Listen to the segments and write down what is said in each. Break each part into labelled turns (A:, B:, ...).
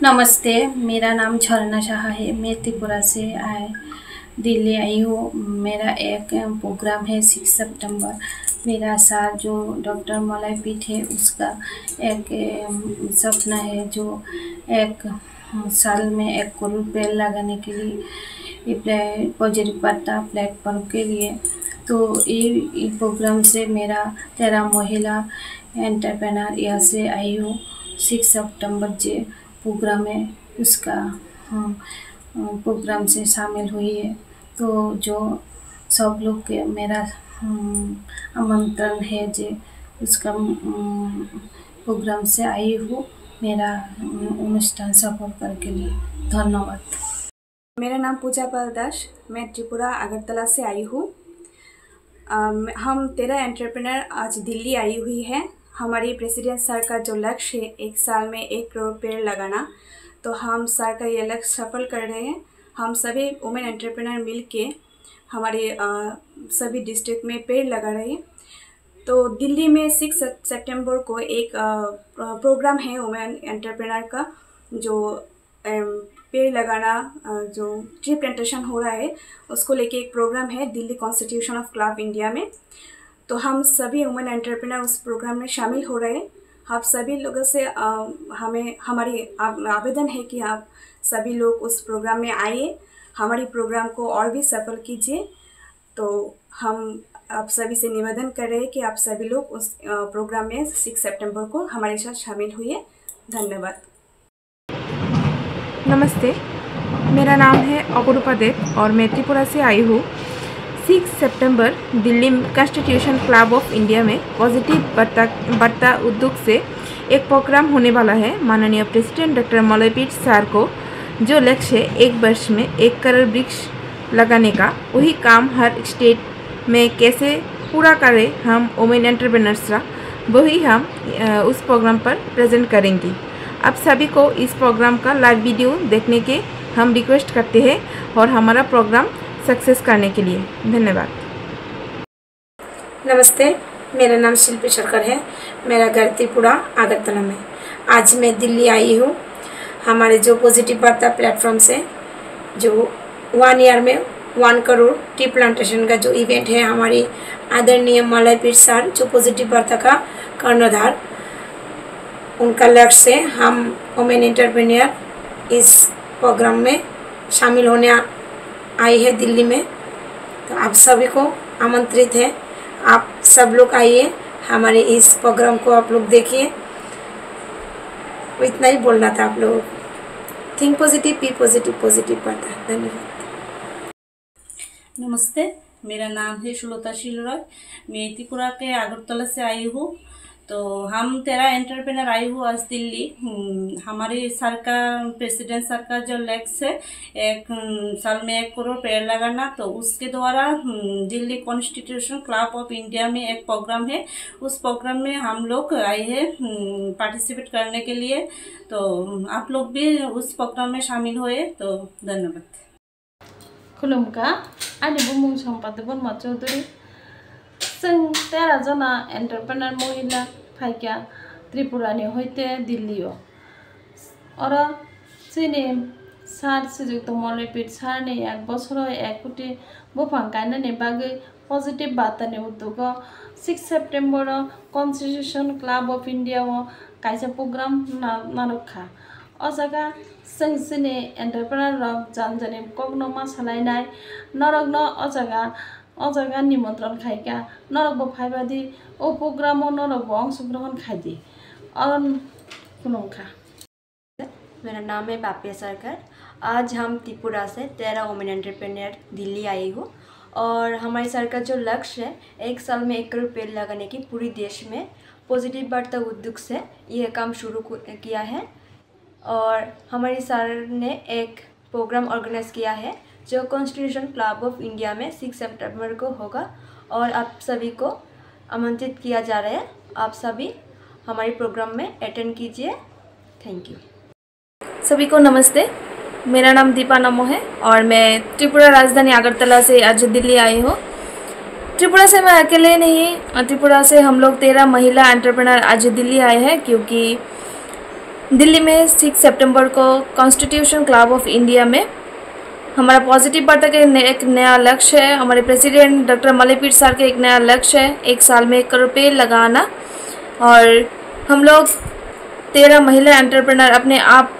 A: नमस्ते, मेरा नाम झरना शाह है। मैं त्रिपुरा से दिल्ली आई हूँ। मेरा एक प्रोग्राम है 6 सितंबर। मेरा साथ जो डॉक्टर मलयपीठ है उसका एक सपना है जो एक साल में 1 करोड़ पेड़ लगाने के लिए पॉजिटिव वार्ता प्लेटफॉर्म के लिए। तो ये प्रोग्राम से मेरा 13 महिला एंटरप्रेन्योर यहाँ से आई हूँ। 6 सितंबर जे प्रोग्राम है उसका प्रोग्राम से शामिल हुई है। तो जो सब लोग के मेरा आमंत्रण है जे उसका प्रोग्राम से आई हूँ मेरा अनुष्ठान सफल करके लिए। धन्यवाद।
B: मेरा नाम पूजा पाल दास, मैं त्रिपुरा अगरतला से आई हूँ। हम 13 एंटरप्रेन्योर आज दिल्ली आई हुई है। हमारी प्रेसिडेंट सर का जो लक्ष्य है 1 साल में 1 करोड़ पेड़ लगाना, तो हम सर का ये लक्ष्य सफल कर रहे हैं। हम सभी वुमेन एंटरप्रेन्योर मिल के हमारे सभी डिस्ट्रिक्ट में पेड़ लगा रहे हैं। तो दिल्ली में 6 सितंबर को एक प्रोग्राम है वुमेन एंटरप्रेन्योर का, जो पेड़ लगाना जो ट्री प्लांटेशन हो रहा है उसको लेके एक प्रोग्राम है Delhi constitution of club India में। तो हम सभी वुमेन एंटरप्रेन्योर उस प्रोग्राम में शामिल हो रहे हैं। आप सभी लोगों से हमारी आवेदन है कि आप सभी लोग उस प्रोग्राम में आइए, हमारी प्रोग्राम को और भी सफल कीजिए। तो हम आप सभी से निवेदन कर रहे हैं कि आप सभी लोग उस प्रोग्राम में 6 सितंबर को हमारे साथ शामिल हुए। धन्यवाद।
C: नमस्ते, मेरा नाम है अपरूपा देव और मैं त्रिपुरा से आई हूँ। 6 सितंबर Delhi Constitution Club of India में पॉजिटिव वार्ता उद्योग से एक प्रोग्राम होने वाला है। माननीय प्रेसिडेंट डॉक्टर मलयपीठ सर को जो लक्ष्य है 1 वर्ष में 1 करोड़ वृक्ष लगाने का, वही काम हर स्टेट में कैसे पूरा करें हम वुमेन एंटरप्रेन्योर्स, वही हम उस प्रोग्राम पर प्रेजेंट करेंगे। आप सभी को इस प्रोग्राम का लाइव वीडियो देखने के हम रिक्वेस्ट करते हैं और हमारा प्रोग्राम सक्सेस करने के लिए धन्यवाद।
D: नमस्ते, मेरा नाम शिल्पी सरकार है। मेरा घर त्रिपुरा अगरतला में। आज मैं दिल्ली आई हूँ। हमारे जो पॉजिटिव वार्ता प्लेटफॉर्म से जो 1 ईयर में 1 करोड़ ट्री प्लांटेशन का जो इवेंट है, हमारी आदरणीय मलयपीठ सर जो पॉजिटिव वार्ता का कर्णधार, उनका लक्ष्य से हम वुमेन एंटरप्रेन्योर इस प्रोग्राम में शामिल होने आई है दिल्ली में। तो आप सभी को आमंत्रित है, आप सब लोग आइए, हमारे इस प्रोग्राम को आप लोग देखिए। इतना ही बोलना था आप लोगों को। Think positive, be positive, positive पड़ता है। धन्यवाद।
E: नमस्ते, मेरा नाम है सुलता शिलरॉय। मैं त्रिपुरा के अगरतला से आई हूँ। तो हम 13 एंटरप्रेन्योर आई हूँ आज दिल्ली। हमारी सरकार प्रेसिडेंट सर का जो लक्ष्य है 1 साल में 1 करोड़ पेड़ लगाना, तो उसके द्वारा Delhi Constitution Club of India में एक प्रोग्राम है। उस प्रोग्राम में हम लोग आए हैं पार्टिसिपेट करने के लिए। तो आप लोग भी उस प्रोग्राम में शामिल हुए। तो धन्यवाद।
F: खुलुमका, आंनि बुंमुं सम्पादक बोरमा चौधरी। जों 13 जना एंटरप्रेन्योर महिला फाइका त्रिपुरानि हईते दिल्ली और जोंनि सार श्रीजुक्त मलयपीठ सारनि 1 बोसोराव 1 कोटी बफां गायनायनि बागै पॉजिटिव वार्तानि उद्योग 6 सितंबर कॉन्स्टिट्यूशन क्लब ऑफ इंडिया कायसा प्रोग्राम नारखा। अ जागा जों जोंनि एंटरप्रेन्योर जानजानि कग्नमा सालायनाय नरकनो अ जागा निमंत्रण खाइका नरकबो फाइबादी ओ प्रोग्राम नरकबो अंशग्रहण खाइदी और खुलुमखा।
G: मेरा नाम है पापिया सरकार। आज हम त्रिपुरा से 13 वुमेन एंटरप्रेन्योर दिल्ली आई हूँ और हमारी सर का जो लक्ष्य है 1 साल में 1 करोड़ पेड़ लगाने की पूरी देश में पॉजिटिव वार्ता उद्योग से यह काम शुरू किया है। और हमारी सर ने एक प्रोग्राम ऑर्गेनाइज किया है जो कॉन्स्टिट्यूशन क्लब ऑफ इंडिया में 6 सितंबर को होगा और आप सभी को आमंत्रित किया जा रहा है। आप सभी हमारे प्रोग्राम में अटेंड कीजिए। Thank you.
H: सभी को नमस्ते, मेरा नाम दीपा नमो है और मैं त्रिपुरा राजधानी अगरतला से आज दिल्ली आई हूँ। त्रिपुरा से मैं अकेले नहीं, त्रिपुरा से हम लोग 13 महिला एंटरप्रेन्योर आज दिल्ली आए हैं क्योंकि दिल्ली में 6 सितंबर को कॉन्स्टिट्यूशन क्लब ऑफ इंडिया में हमारा पॉजिटिव वार्ता का एक नया लक्ष्य है। हमारे प्रेसिडेंट डॉक्टर मलयपीठ सर का एक नया लक्ष्य है 1 साल में 1 करोड़ पेड़ लगाना। और हम लोग 13 महिला एंटरप्रेन्योर अपने आप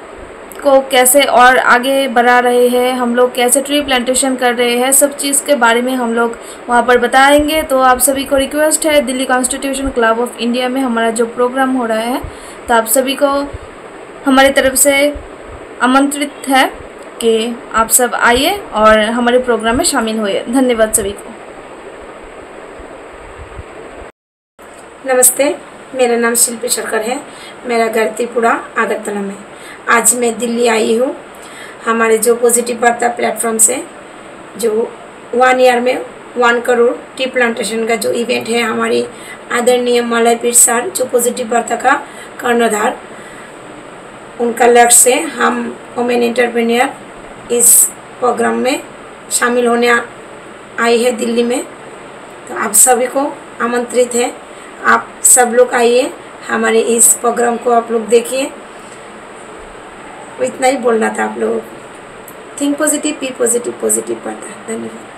H: को कैसे और आगे बढ़ा रहे हैं, हम लोग कैसे ट्री प्लांटेशन कर रहे हैं, सब चीज़ के बारे में हम लोग वहाँ पर बताएंगे। तो आप सभी को रिक्वेस्ट है, Delhi Constitution Club of India में हमारा जो प्रोग्राम हो रहा है, तो आप सभी को हमारी तरफ से आमंत्रित है कि आप सब आइए और हमारे प्रोग्राम में शामिल होइए। धन्यवाद सभी को।
D: नमस्ते, मेरा नाम शिल्पी सरकार है। मेरा घर त्रिपुरा अगरतला में। आज मैं दिल्ली आई हूँ। हमारे जो पॉजिटिव वार्ता प्लेटफॉर्म से जो 1 ईयर में 1 करोड़ टी प्लांटेशन का जो इवेंट है, हमारी आदरणीय मलयपीठ सर जो पॉजिटिव वार्ता का कर्णधार, उनका लक्ष्य से हम वुमेन एंटरप्रेन्योर इस प्रोग्राम में शामिल होने आए हैं दिल्ली में। तो आप सभी को आमंत्रित है, आप सब लोग आइए, हमारे इस प्रोग्राम को आप लोग देखिए। इतना ही बोलना था आप लोग। Think positive, be positive, positive पड़ता है। धन्यवाद।